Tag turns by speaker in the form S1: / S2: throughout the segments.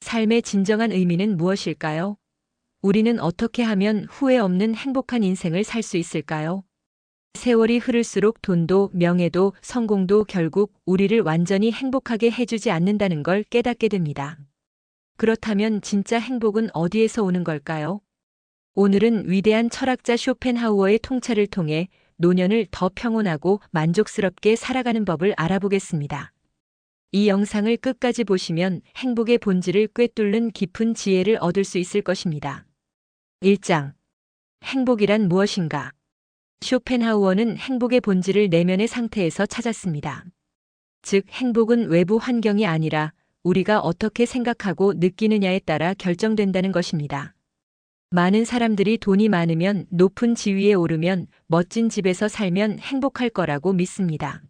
S1: 삶의 진정한 의미는 무엇일까요? 우리는 어떻게 하면 후회 없는 행복한 인생을 살 수 있을까요? 세월이 흐를수록 돈도 명예도 성공도 결국 우리를 완전히 행복하게 해주지 않는다는 걸 깨닫게 됩니다. 그렇다면 진짜 행복은 어디에서 오는 걸까요? 오늘은 위대한 철학자 쇼펜하우어의 통찰을 통해 노년을 더 평온하고 만족스럽게 살아가는 법을 알아보겠습니다. 이 영상을 끝까지 보시면 행복의 본질을 꿰뚫는 깊은 지혜를 얻을 수 있을 것입니다. 1장. 행복이란 무엇인가? 쇼펜하우어는 행복의 본질을 내면의 상태에서 찾았습니다. 즉, 행복은 외부 환경이 아니라 우리가 어떻게 생각하고 느끼느냐에 따라 결정된다는 것입니다. 많은 사람들이 돈이 많으면, 높은 지위에 오르면, 멋진 집에서 살면 행복할 거라고 믿습니다.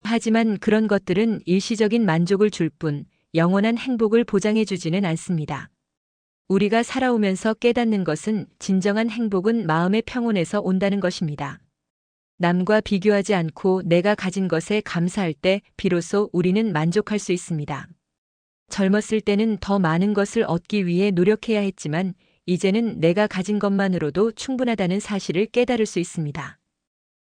S1: 하지만 그런 것들은 일시적인 만족을 줄 뿐 영원한 행복을 보장해 주지는 않습니다. 우리가 살아오면서 깨닫는 것은 진정한 행복은 마음의 평온에서 온다는 것입니다. 남과 비교하지 않고 내가 가진 것에 감사할 때 비로소 우리는 만족할 수 있습니다. 젊었을 때는 더 많은 것을 얻기 위해 노력해야 했지만 이제는 내가 가진 것만으로도 충분하다는 사실을 깨달을 수 있습니다.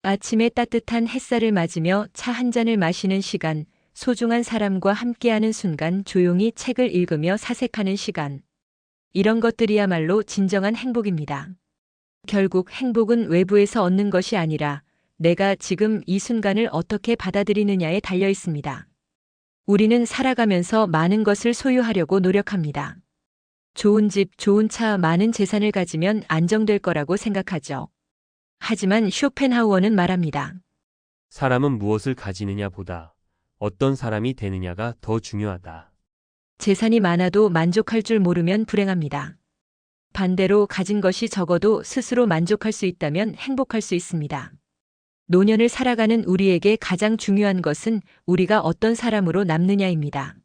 S1: 아침에 따뜻한 햇살을 맞으며 차 한 잔을 마시는 시간, 소중한 사람과 함께하는 순간, 조용히 책을 읽으며 사색하는 시간. 이런 것들이야말로 진정한 행복입니다. 결국 행복은 외부에서 얻는 것이 아니라 내가 지금 이 순간을 어떻게 받아들이느냐에 달려 있습니다. 우리는 살아가면서 많은 것을 소유하려고 노력합니다. 좋은 집, 좋은 차, 많은 재산을 가지면 안정될 거라고 생각하죠. 하지만 쇼펜하우어는 말합니다.
S2: 사람은 무엇을 가지느냐 보다 어떤 사람이 되느냐가 더 중요하다.
S1: 재산이 많아도 만족할 줄 모르면 불행합니다. 반대로 가진 것이 적어도 스스로 만족할 수 있다면 행복할 수 있습니다. 노년을 살아가는 우리에게 가장 중요한 것은 우리가 어떤 사람으로 남느냐입니다.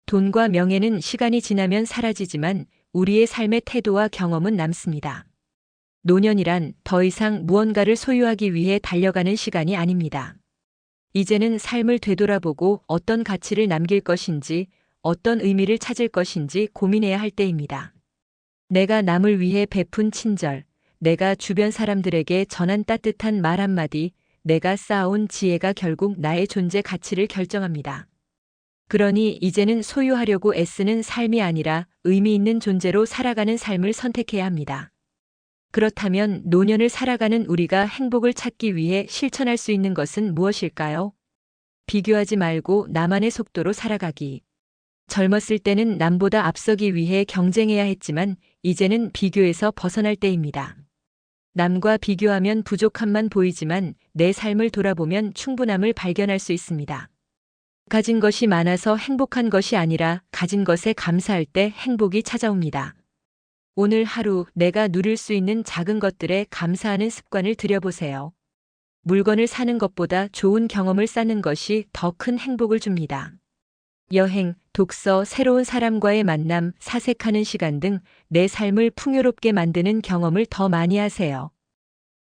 S1: 돈과 명예는 시간이 지나면 사라지지만 우리의 삶의 태도와 경험은 남습니다. 노년이란 더 이상 무언가를 소유하기 위해 달려가는 시간이 아닙니다. 이제는 삶을 되돌아보고 어떤 가치를 남길 것인지, 어떤 의미를 찾을 것인지 고민해야 할 때입니다. 내가 남을 위해 베푼 친절, 내가 주변 사람들에게 전한 따뜻한 말 한마디, 내가 쌓아온 지혜가 결국 나의 존재 가치를 결정합니다. 그러니 이제는 소유하려고 애쓰는 삶이 아니라 의미 있는 존재로 살아가는 삶을 선택해야 합니다. 그렇다면 노년을 살아가는 우리가 행복을 찾기 위해 실천할 수 있는 것은 무엇일까요? 비교하지 말고 나만의 속도로 살아가기. 젊었을 때는 남보다 앞서기 위해 경쟁해야 했지만 이제는 비교에서 벗어날 때입니다. 남과 비교하면 부족함만 보이지만 내 삶을 돌아보면 충분함을 발견할 수 있습니다. 가진 것이 많아서 행복한 것이 아니라 가진 것에 감사할 때 행복이 찾아옵니다. 오늘 하루 내가 누릴 수 있는 작은 것들에 감사하는 습관을 들여보세요. 물건을 사는 것보다 좋은 경험을 쌓는 것이 더 큰 행복을 줍니다. 여행, 독서, 새로운 사람과의 만남, 사색하는 시간 등 내 삶을 풍요롭게 만드는 경험을 더 많이 하세요.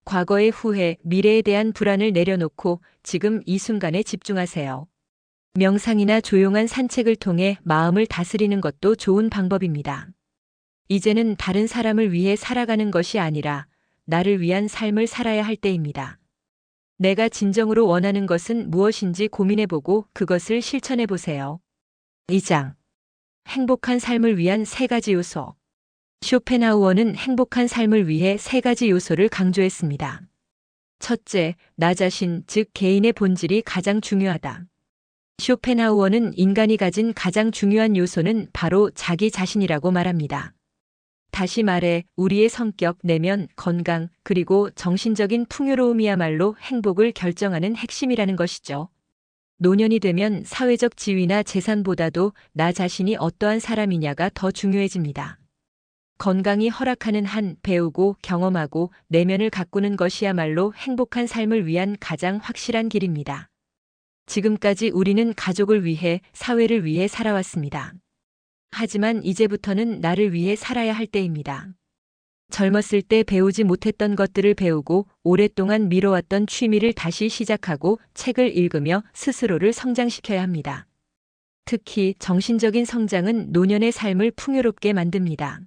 S1: 과거의 후회, 미래에 대한 불안을 내려놓고 지금 이 순간에 집중하세요. 명상이나 조용한 산책을 통해 마음을 다스리는 것도 좋은 방법입니다. 이제는 다른 사람을 위해 살아가는 것이 아니라 나를 위한 삶을 살아야 할 때입니다. 내가 진정으로 원하는 것은 무엇인지 고민해보고 그것을 실천해보세요. 2장. 행복한 삶을 위한 3가지 요소. 쇼펜하우어는 행복한 삶을 위해 3가지 요소를 강조했습니다. 첫째, 나 자신, 즉 개인의 본질이 가장 중요하다. 쇼펜하우어는 인간이 가진 가장 중요한 요소는 바로 자기 자신이라고 말합니다. 다시 말해 우리의 성격, 내면, 건강, 그리고 정신적인 풍요로움이야말로 행복을 결정하는 핵심이라는 것이죠. 노년이 되면 사회적 지위나 재산보다도 나 자신이 어떠한 사람이냐가 더 중요해집니다. 건강이 허락하는 한 배우고 경험하고 내면을 가꾸는 것이야말로 행복한 삶을 위한 가장 확실한 길입니다. 지금까지 우리는 가족을 위해, 사회를 위해 살아왔습니다. 하지만 이제부터는 나를 위해 살아야 할 때입니다. 젊었을 때 배우지 못했던 것들을 배우고 오랫동안 미뤄왔던 취미를 다시 시작하고 책을 읽으며 스스로를 성장시켜야 합니다. 특히 정신적인 성장은 노년의 삶을 풍요롭게 만듭니다.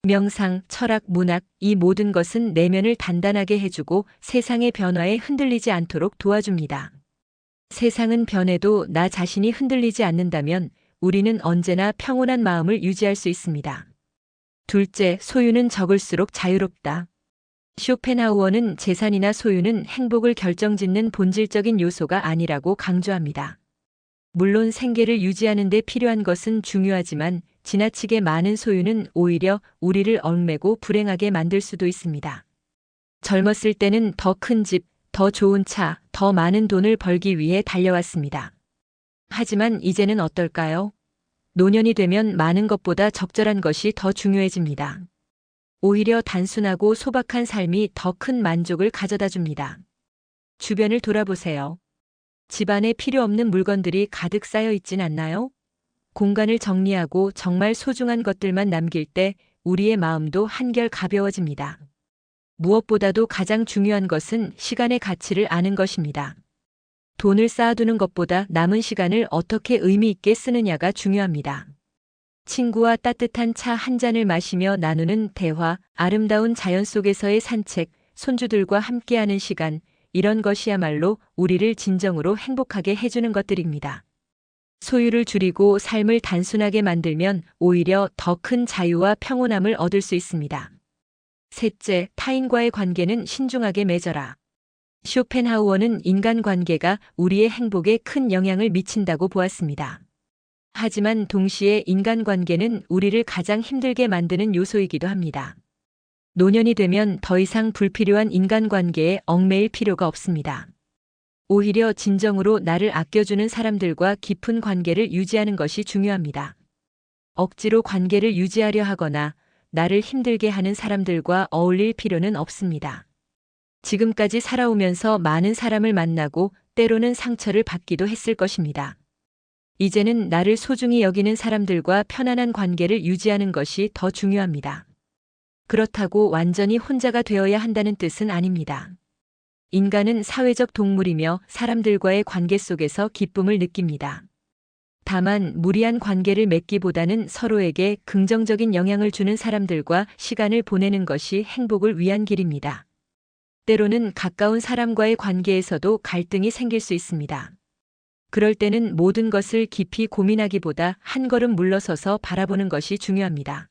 S1: 명상, 철학, 문학, 이 모든 것은 내면을 단단하게 해주고 세상의 변화에 흔들리지 않도록 도와줍니다. 세상은 변해도 나 자신이 흔들리지 않는다면 우리는 언제나 평온한 마음을 유지할 수 있습니다. 둘째, 소유는 적을수록 자유롭다. 쇼펜하우어는 재산이나 소유는 행복을 결정짓는 본질적인 요소가 아니라고 강조합니다. 물론 생계를 유지하는 데 필요한 것은 중요하지만 지나치게 많은 소유는 오히려 우리를 얽매고 불행하게 만들 수도 있습니다. 젊었을 때는 더 큰 집, 더 좋은 차, 더 많은 돈을 벌기 위해 달려왔습니다. 하지만 이제는 어떨까요? 노년이 되면 많은 것보다 적절한 것이 더 중요해집니다. 오히려 단순하고 소박한 삶이 더 큰 만족을 가져다 줍니다. 주변을 돌아보세요. 집안에 필요 없는 물건들이 가득 쌓여 있진 않나요? 공간을 정리하고 정말 소중한 것들만 남길 때 우리의 마음도 한결 가벼워집니다. 무엇보다도 가장 중요한 것은 시간의 가치를 아는 것입니다. 돈을 쌓아두는 것보다 남은 시간을 어떻게 의미 있게 쓰느냐가 중요합니다. 친구와 따뜻한 차 한 잔을 마시며 나누는 대화, 아름다운 자연 속에서의 산책, 손주들과 함께하는 시간, 이런 것이야말로 우리를 진정으로 행복하게 해주는 것들입니다. 소유를 줄이고 삶을 단순하게 만들면 오히려 더 큰 자유와 평온함을 얻을 수 있습니다. 셋째, 타인과의 관계는 신중하게 맺어라. 쇼펜하우어는 인간관계가 우리의 행복에 큰 영향을 미친다고 보았습니다. 하지만 동시에 인간관계는 우리를 가장 힘들게 만드는 요소이기도 합니다. 노년이 되면 더 이상 불필요한 인간관계에 얽매일 필요가 없습니다. 오히려 진정으로 나를 아껴주는 사람들과 깊은 관계를 유지하는 것이 중요합니다. 억지로 관계를 유지하려 하거나 나를 힘들게 하는 사람들과 어울릴 필요는 없습니다. 지금까지 살아오면서 많은 사람을 만나고 때로는 상처를 받기도 했을 것입니다. 이제는 나를 소중히 여기는 사람들과 편안한 관계를 유지하는 것이 더 중요합니다. 그렇다고 완전히 혼자가 되어야 한다는 뜻은 아닙니다. 인간은 사회적 동물이며 사람들과의 관계 속에서 기쁨을 느낍니다. 다만 무리한 관계를 맺기보다는 서로에게 긍정적인 영향을 주는 사람들과 시간을 보내는 것이 행복을 위한 길입니다. 때로는 가까운 사람과의 관계에서도 갈등이 생길 수 있습니다. 그럴 때는 모든 것을 깊이 고민하기보다 한 걸음 물러서서 바라보는 것이 중요합니다.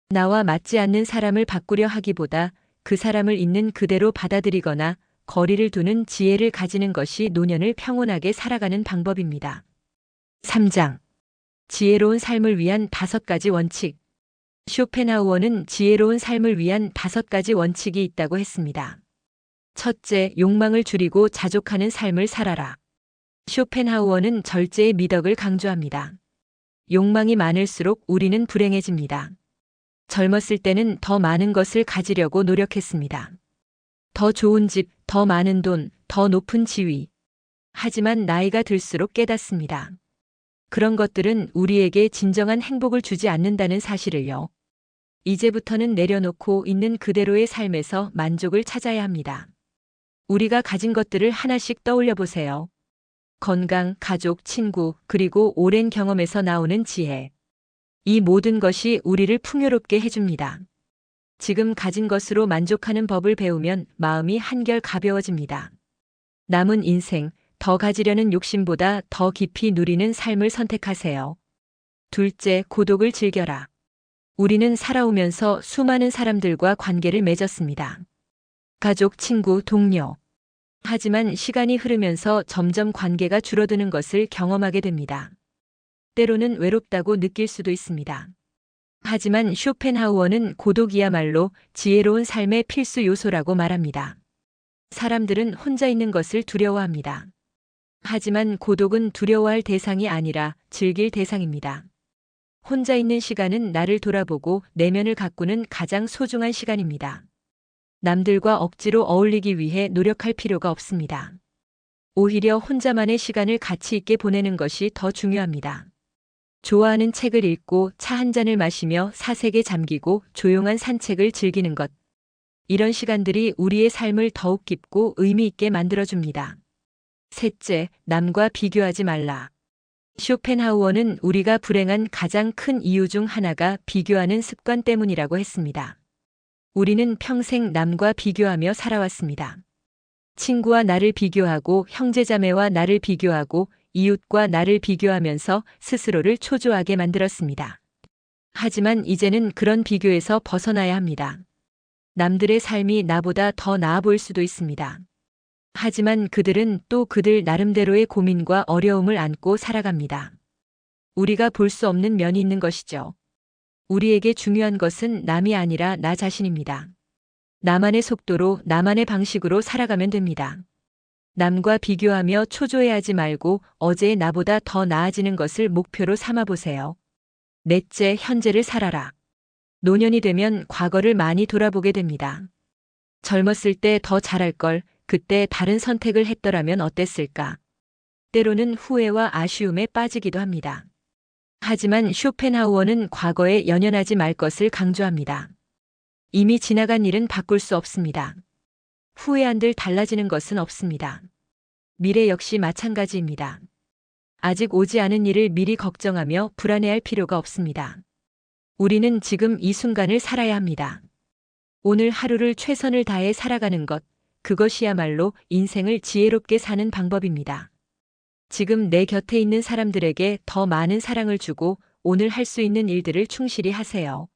S1: 나와 맞지 않는 사람을 바꾸려 하기보다 그 사람을 있는 그대로 받아들이거나 거리를 두는 지혜를 가지는 것이 노년을 평온하게 살아가는 방법입니다. 3장. 지혜로운 삶을 위한 5가지 원칙. 쇼펜하우어는 지혜로운 삶을 위한 5가지 원칙이 있다고 했습니다. 첫째, 욕망을 줄이고 자족하는 삶을 살아라. 쇼펜하우어는 절제의 미덕을 강조합니다. 욕망이 많을수록 우리는 불행해집니다. 젊었을 때는 더 많은 것을 가지려고 노력했습니다. 더 좋은 집, 더 많은 돈, 더 높은 지위. 하지만 나이가 들수록 깨닫습니다. 그런 것들은 우리에게 진정한 행복을 주지 않는다는 사실을요. 이제부터는 내려놓고 있는 그대로의 삶에서 만족을 찾아야 합니다. 우리가 가진 것들을 하나씩 떠올려 보세요. 건강, 가족, 친구, 그리고 오랜 경험에서 나오는 지혜. 이 모든 것이 우리를 풍요롭게 해줍니다. 지금 가진 것으로 만족하는 법을 배우면 마음이 한결 가벼워집니다. 남은 인생, 더 가지려는 욕심보다 더 깊이 누리는 삶을 선택하세요. 둘째, 고독을 즐겨라. 우리는 살아오면서 수많은 사람들과 관계를 맺었습니다. 가족, 친구, 동료. 하지만 시간이 흐르면서 점점 관계가 줄어드는 것을 경험하게 됩니다. 때로는 외롭다고 느낄 수도 있습니다. 하지만 쇼펜하우어는 고독이야말로 지혜로운 삶의 필수 요소라고 말합니다. 사람들은 혼자 있는 것을 두려워합니다. 하지만 고독은 두려워할 대상이 아니라 즐길 대상입니다. 혼자 있는 시간은 나를 돌아보고 내면을 가꾸는 가장 소중한 시간입니다. 남들과 억지로 어울리기 위해 노력할 필요가 없습니다. 오히려 혼자만의 시간을 가치 있게 보내는 것이 더 중요합니다. 좋아하는 책을 읽고 차 한 잔을 마시며 사색에 잠기고 조용한 산책을 즐기는 것. 이런 시간들이 우리의 삶을 더욱 깊고 의미 있게 만들어줍니다. 셋째, 남과 비교하지 말라. 쇼펜하우어는 우리가 불행한 가장 큰 이유 중 하나가 비교하는 습관 때문이라고 했습니다. 우리는 평생 남과 비교하며 살아왔습니다. 친구와 나를 비교하고 형제자매와 나를 비교하고 이웃과 나를 비교하면서 스스로를 초조하게 만들었습니다. 하지만 이제는 그런 비교에서 벗어나야 합니다. 남들의 삶이 나보다 더 나아 보일 수도 있습니다. 하지만 그들은 또 그들 나름대로의 고민과 어려움을 안고 살아갑니다. 우리가 볼 수 없는 면이 있는 것이죠. 우리에게 중요한 것은 남이 아니라 나 자신입니다. 나만의 속도로 나만의 방식으로 살아가면 됩니다. 남과 비교하며 초조해하지 말고 어제의 나보다 더 나아지는 것을 목표로 삼아 보세요. 넷째, 현재를 살아라. 노년이 되면 과거를 많이 돌아보게 됩니다. 젊었을 때 더 잘할 걸, 그때 다른 선택을 했더라면 어땠을까? 때로는 후회와 아쉬움에 빠지기도 합니다. 하지만 쇼펜하우어는 과거에 연연하지 말 것을 강조합니다. 이미 지나간 일은 바꿀 수 없습니다. 후회한들 달라지는 것은 없습니다. 미래 역시 마찬가지입니다. 아직 오지 않은 일을 미리 걱정하며 불안해할 필요가 없습니다. 우리는 지금 이 순간을 살아야 합니다. 오늘 하루를 최선을 다해 살아가는 것, 그것이야말로 인생을 지혜롭게 사는 방법입니다. 지금 내 곁에 있는 사람들에게 더 많은 사랑을 주고 오늘 할 수 있는 일들을 충실히 하세요.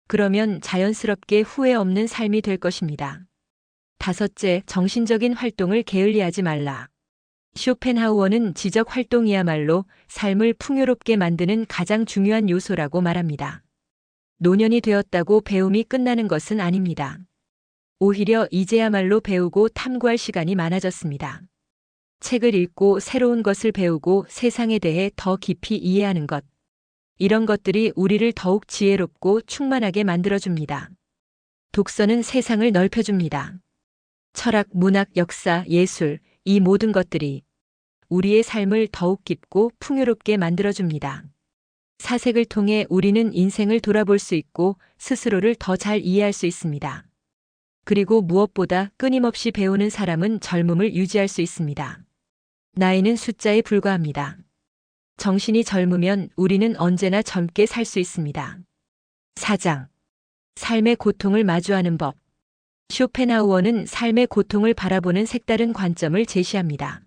S1: 그러면 자연스럽게 후회 없는 삶이 될 것입니다. 다섯째, 정신적인 활동을 게을리하지 말라. 쇼펜하우어는 지적 활동이야말로 삶을 풍요롭게 만드는 가장 중요한 요소라고 말합니다. 노년이 되었다고 배움이 끝나는 것은 아닙니다. 오히려 이제야말로 배우고 탐구할 시간이 많아졌습니다. 책을 읽고 새로운 것을 배우고 세상에 대해 더 깊이 이해하는 것. 이런 것들이 우리를 더욱 지혜롭고 충만하게 만들어줍니다. 독서는 세상을 넓혀줍니다. 철학, 문학, 역사, 예술, 이 모든 것들이 우리의 삶을 더욱 깊고 풍요롭게 만들어줍니다. 사색을 통해 우리는 인생을 돌아볼 수 있고 스스로를 더 잘 이해할 수 있습니다. 그리고 무엇보다 끊임없이 배우는 사람은 젊음을 유지할 수 있습니다. 나이는 숫자에 불과합니다. 정신이 젊으면 우리는 언제나 젊게 살 수 있습니다. 4장. 삶의 고통을 마주하는 법. 쇼펜하우어는 삶의 고통을 바라보는 색다른 관점을 제시합니다.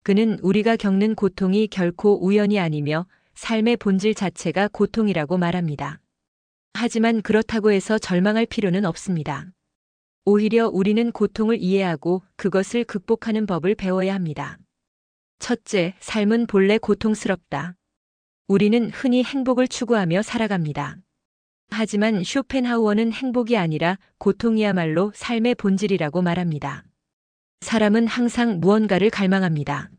S1: 그는 우리가 겪는 고통이 결코 우연이 아니며 삶의 본질 자체가 고통이라고 말합니다. 하지만 그렇다고 해서 절망할 필요는 없습니다. 오히려 우리는 고통을 이해하고 그것을 극복하는 법을 배워야 합니다. 첫째, 삶은 본래 고통스럽다. 우리는 흔히 행복을 추구하며 살아갑니다. 하지만 쇼펜하우어는 행복이 아니라 고통이야말로 삶의 본질이라고 말합니다. 사람은 항상 무언가를 갈망합니다.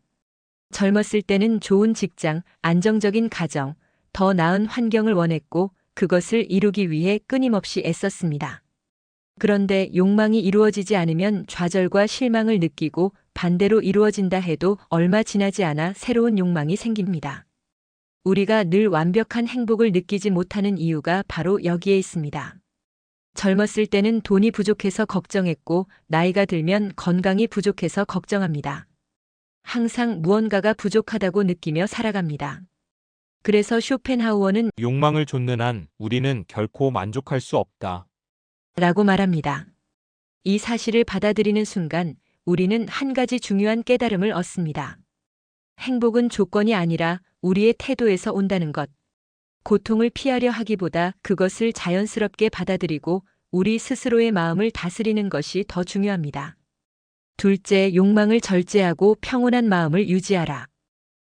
S1: 젊었을 때는 좋은 직장, 안정적인 가정, 더 나은 환경을 원했고 그것을 이루기 위해 끊임없이 애썼습니다. 그런데 욕망이 이루어지지 않으면 좌절과 실망을 느끼고 반대로 이루어진다 해도 얼마 지나지 않아 새로운 욕망이 생깁니다. 우리가 늘 완벽한 행복을 느끼지 못하는 이유가 바로 여기에 있습니다. 젊었을 때는 돈이 부족해서 걱정했고 나이가 들면 건강이 부족해서 걱정합니다. 항상 무언가가 부족하다고 느끼며 살아갑니다. 그래서 쇼펜하우어는
S3: 욕망을 좇는 한 우리는 결코 만족할 수 없다.
S1: 라고 말합니다. 이 사실을 받아들이는 순간 우리는 한 가지 중요한 깨달음을 얻습니다. 행복은 조건이 아니라 우리의 태도에서 온다는 것. 고통을 피하려 하기보다 그것을 자연스럽게 받아들이고 우리 스스로의 마음을 다스리는 것이 더 중요합니다. 둘째, 욕망을 절제하고 평온한 마음을 유지하라.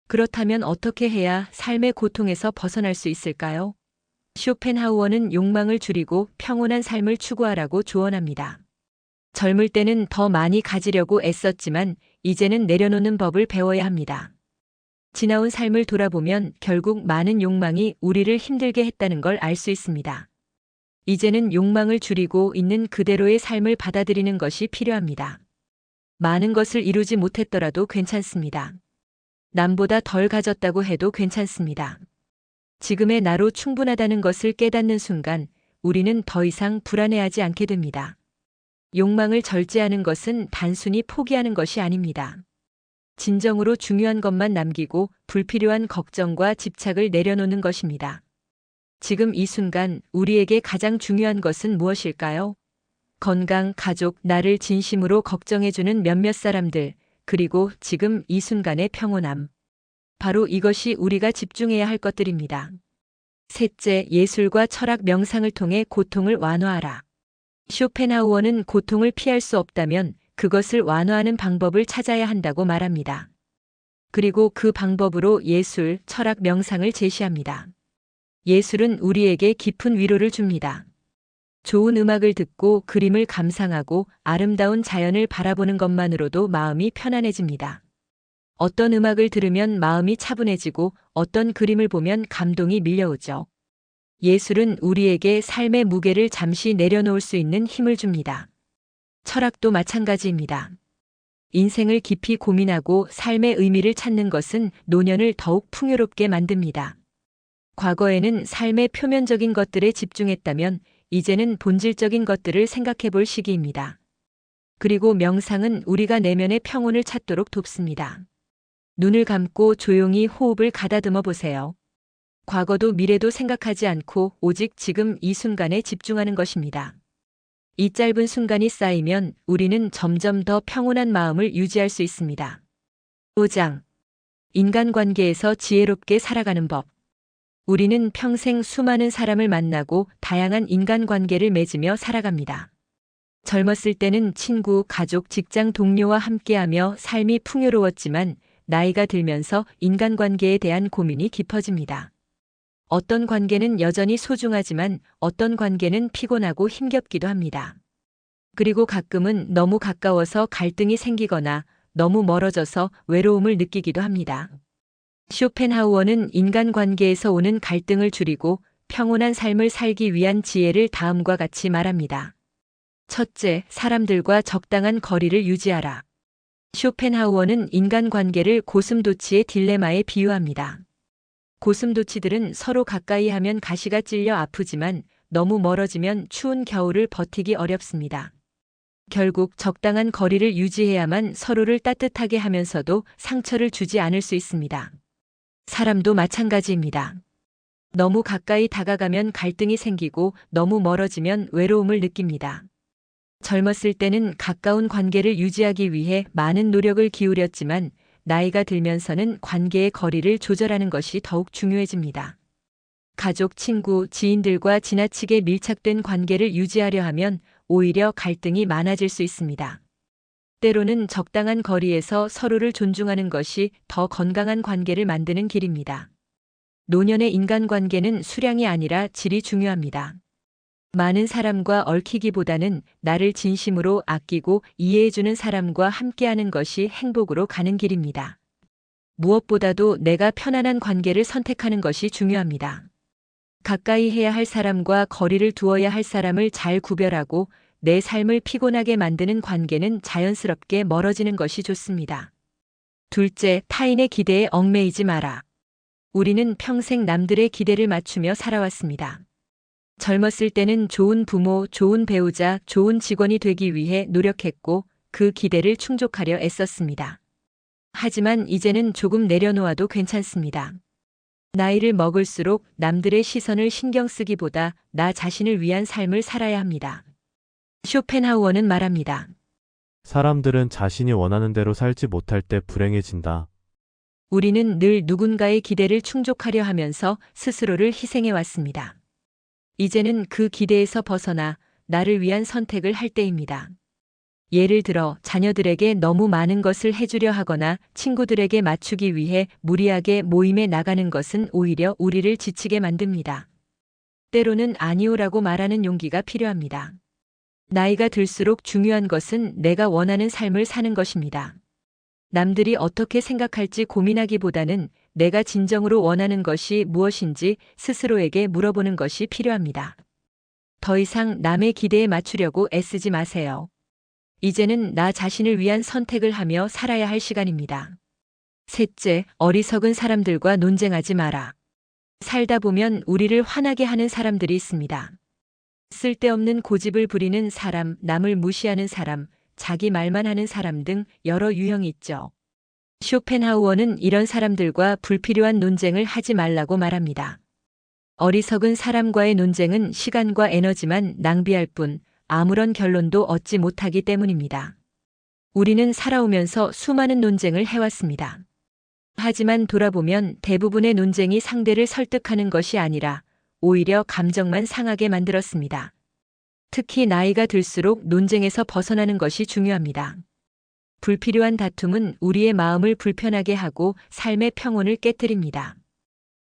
S1: 그렇다면 어떻게 해야 삶의 고통에서 벗어날 수 있을까요? 쇼펜하우어는 욕망을 줄이고 평온한 삶을 추구하라고 조언합니다. 젊을 때는 더 많이 가지려고 애썼지만 이제는 내려놓는 법을 배워야 합니다. 지나온 삶을 돌아보면 결국 많은 욕망이 우리를 힘들게 했다는 걸 알 수 있습니다. 이제는 욕망을 줄이고 있는 그대로의 삶을 받아들이는 것이 필요합니다. 많은 것을 이루지 못했더라도 괜찮습니다. 남보다 덜 가졌다고 해도 괜찮습니다. 지금의 나로 충분하다는 것을 깨닫는 순간 우리는 더 이상 불안해하지 않게 됩니다. 욕망을 절제하는 것은 단순히 포기하는 것이 아닙니다. 진정으로 중요한 것만 남기고 불필요한 걱정과 집착을 내려놓는 것입니다. 지금 이 순간 우리에게 가장 중요한 것은 무엇일까요? 건강, 가족, 나를 진심으로 걱정해주는 몇몇 사람들, 그리고 지금 이 순간의 평온함. 바로 이것이 우리가 집중해야 할 것들입니다. 셋째, 예술과 철학 명상을 통해 고통을 완화하라. 쇼펜하우어는 고통을 피할 수 없다면 그것을 완화하는 방법을 찾아야 한다고 말합니다. 그리고 그 방법으로 예술, 철학 명상을 제시합니다. 예술은 우리에게 깊은 위로를 줍니다. 좋은 음악을 듣고 그림을 감상하고 아름다운 자연을 바라보는 것만으로도 마음이 편안해집니다. 어떤 음악을 들으면 마음이 차분해지고 어떤 그림을 보면 감동이 밀려오죠. 예술은 우리에게 삶의 무게를 잠시 내려놓을 수 있는 힘을 줍니다. 철학도 마찬가지입니다. 인생을 깊이 고민하고 삶의 의미를 찾는 것은 노년을 더욱 풍요롭게 만듭니다. 과거에는 삶의 표면적인 것들에 집중했다면 이제는 본질적인 것들을 생각해 볼 시기입니다. 그리고 명상은 우리가 내면의 평온을 찾도록 돕습니다. 눈을 감고 조용히 호흡을 가다듬어 보세요. 과거도 미래도 생각하지 않고 오직 지금 이 순간에 집중하는 것입니다. 이 짧은 순간이 쌓이면 우리는 점점 더 평온한 마음을 유지할 수 있습니다. 5장. 인간관계에서 지혜롭게 살아가는 법. 우리는 평생 수많은 사람을 만나고 다양한 인간관계를 맺으며 살아갑니다. 젊었을 때는 친구, 가족, 직장 동료와 함께하며 삶이 풍요로웠지만 나이가 들면서 인간관계에 대한 고민이 깊어집니다. 어떤 관계는 여전히 소중하지만 어떤 관계는 피곤하고 힘겹기도 합니다. 그리고 가끔은 너무 가까워서 갈등이 생기거나 너무 멀어져서 외로움을 느끼기도 합니다. 쇼펜하우어는 인간관계에서 오는 갈등을 줄이고 평온한 삶을 살기 위한 지혜를 다음과 같이 말합니다. 첫째, 사람들과 적당한 거리를 유지하라. 쇼펜하우어는 인간관계를 고슴도치의 딜레마에 비유합니다. 고슴도치들은 서로 가까이 하면 가시가 찔려 아프지만 너무 멀어지면 추운 겨울을 버티기 어렵습니다. 결국 적당한 거리를 유지해야만 서로를 따뜻하게 하면서도 상처를 주지 않을 수 있습니다. 사람도 마찬가지입니다. 너무 가까이 다가가면 갈등이 생기고 너무 멀어지면 외로움을 느낍니다. 젊었을 때는 가까운 관계를 유지하기 위해 많은 노력을 기울였지만 나이가 들면서는 관계의 거리를 조절하는 것이 더욱 중요해집니다. 가족, 친구, 지인들과 지나치게 밀착된 관계를 유지하려 하면 오히려 갈등이 많아질 수 있습니다. 때로는 적당한 거리에서 서로를 존중하는 것이 더 건강한 관계를 만드는 길입니다. 노년의 인간관계는 수량이 아니라 질이 중요합니다. 많은 사람과 얽히기보다는 나를 진심으로 아끼고 이해해주는 사람과 함께하는 것이 행복으로 가는 길입니다. 무엇보다도 내가 편안한 관계를 선택하는 것이 중요합니다. 가까이 해야 할 사람과 거리를 두어야 할 사람을 잘 구별하고 내 삶을 피곤하게 만드는 관계는 자연스럽게 멀어지는 것이 좋습니다. 둘째, 타인의 기대에 얽매이지 마라. 우리는 평생 남들의 기대를 맞추며 살아왔습니다. 젊었을 때는 좋은 부모, 좋은 배우자, 좋은 직원이 되기 위해 노력했고 그 기대를 충족하려 애썼습니다. 하지만 이제는 조금 내려놓아도 괜찮습니다. 나이를 먹을수록 남들의 시선을 신경 쓰기보다 나 자신을 위한 삶을 살아야 합니다. 쇼펜하우어는 말합니다.
S4: 사람들은 자신이 원하는 대로 살지 못할 때 불행해진다.
S1: 우리는 늘 누군가의 기대를 충족하려 하면서 스스로를 희생해 왔습니다. 이제는 그 기대에서 벗어나 나를 위한 선택을 할 때입니다. 예를 들어 자녀들에게 너무 많은 것을 해주려 하거나 친구들에게 맞추기 위해 무리하게 모임에 나가는 것은 오히려 우리를 지치게 만듭니다. 때로는 아니오라고 말하는 용기가 필요합니다. 나이가 들수록 중요한 것은 내가 원하는 삶을 사는 것입니다. 남들이 어떻게 생각할지 고민하기보다는 내가 진정으로 원하는 것이 무엇인지 스스로에게 물어보는 것이 필요합니다. 더 이상 남의 기대에 맞추려고 애쓰지 마세요. 이제는 나 자신을 위한 선택을 하며 살아야 할 시간입니다. 셋째, 어리석은 사람들과 논쟁하지 마라. 살다 보면 우리를 화나게 하는 사람들이 있습니다. 쓸데없는 고집을 부리는 사람, 남을 무시하는 사람, 자기 말만 하는 사람 등 여러 유형이 있죠. 쇼펜하우어는 이런 사람들과 불필요한 논쟁을 하지 말라고 말합니다. 어리석은 사람과의 논쟁은 시간과 에너지만 낭비할 뿐 아무런 결론도 얻지 못하기 때문입니다. 우리는 살아오면서 수많은 논쟁을 해왔습니다. 하지만 돌아보면 대부분의 논쟁이 상대를 설득하는 것이 아니라 오히려 감정만 상하게 만들었습니다. 특히 나이가 들수록 논쟁에서 벗어나는 것이 중요합니다. 불필요한 다툼은 우리의 마음을 불편하게 하고 삶의 평온을 깨뜨립니다.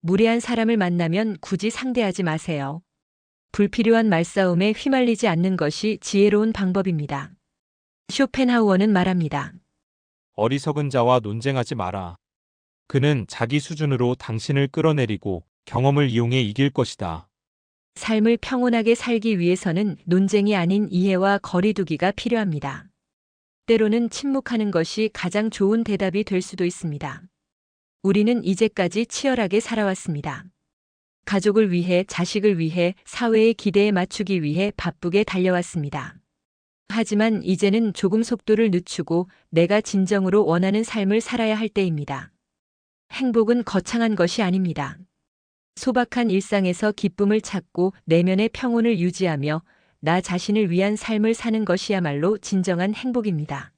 S1: 무례한 사람을 만나면 굳이 상대하지 마세요. 불필요한 말싸움에 휘말리지 않는 것이 지혜로운 방법입니다. 쇼펜하우어는 말합니다.
S3: 어리석은 자와 논쟁하지 마라. 그는 자기 수준으로 당신을 끌어내리고 경험을 이용해 이길 것이다.
S1: 삶을 평온하게 살기 위해서는 논쟁이 아닌 이해와 거리두기가 필요합니다. 때로는 침묵하는 것이 가장 좋은 대답이 될 수도 있습니다. 우리는 이제까지 치열하게 살아왔습니다. 가족을 위해, 자식을 위해, 사회의 기대에 맞추기 위해 바쁘게 달려왔습니다. 하지만 이제는 조금 속도를 늦추고 내가 진정으로 원하는 삶을 살아야 할 때입니다. 행복은 거창한 것이 아닙니다. 소박한 일상에서 기쁨을 찾고 내면의 평온을 유지하며 나 자신을 위한 삶을 사는 것이야말로 진정한 행복입니다.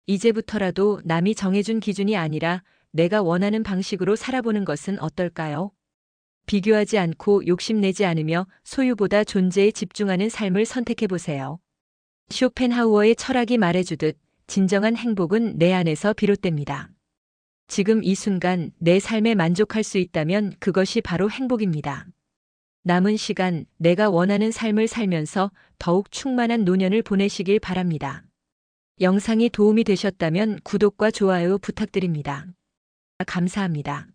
S1: 이제부터라도 남이 정해준 기준이 아니라 내가 원하는 방식으로 살아보는 것은 어떨까요? 비교하지 않고 욕심내지 않으며 소유보다 존재에 집중하는 삶을 선택해보세요. 쇼펜하우어의 철학이 말해주듯 진정한 행복은 내 안에서 비롯됩니다. 지금 이 순간 내 삶에 만족할 수 있다면 그것이 바로 행복입니다. 남은 시간 내가 원하는 삶을 살면서 더욱 충만한 노년을 보내시길 바랍니다. 영상이 도움이 되셨다면 구독과 좋아요 부탁드립니다. 감사합니다.